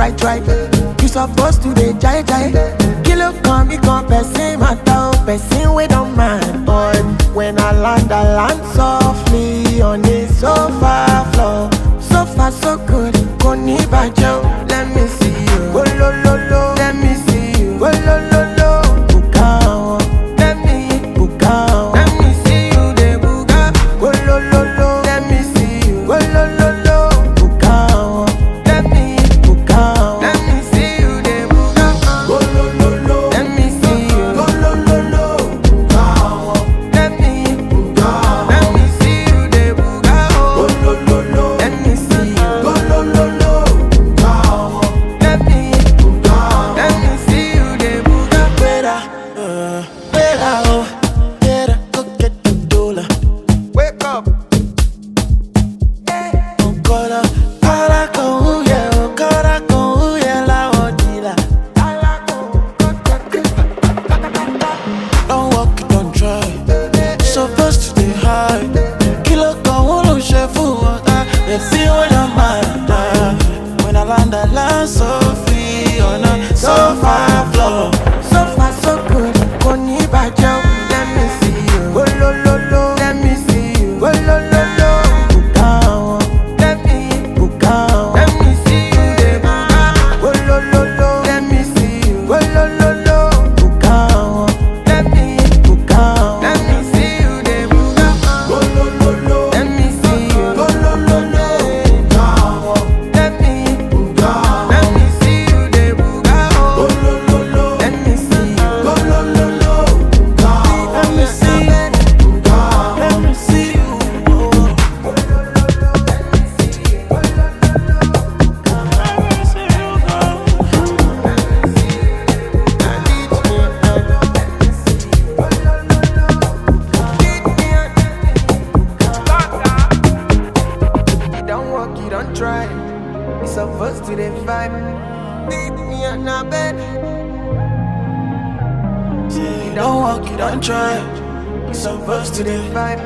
try. You supposed to dey jai. Kilo come, me come, person matter, person we don't mind, boy. When I land softly on the sofa floor. So far so good, koni bajo. Let me see you, go lo lo lo. Let me see you, go lo lo lo. Buka, let me buka. Let me see you, de buka. Go lo lo lo. Let me see you, go lo lo lo. Buka, let me buka. Let me see you, de buka. Go lo lo lo. Let me see you, go lo lo lo. Buka, let me buka. Let me see you, de buka. Go lo lo lo. Let me see you, go lo lo lo. Buka, let me buka. Let me see you, de buka. Better, go get the dollar. Wake up. Don't walk it, don't try. Supposed to stay high. Kilo kan wolo chef water. They feel when I'm mad. When I land so free on a sofa floor. So far so good, koni bajo. Let me see you, go lo lo lo. Let me see you, go lo lo lo. Buka, let me buka. Let me see you, de buka. Go lo lo lo. Let me see you, go lo lo lo. Buka, let me buka. Let me see you, de buka. Go lo lo lo. Let me see you, go lo lo lo. Buka, let me buka. Let me see you, de buka. Go lo lo lo. Let me see you, go lo lo lo. Buka, Let me see you. buka. Let me see you. You don't walk, you don't try. You supposed to dey vibe. Beat me on a bed. You don't walk, you don't try. You supposed to dey vibe.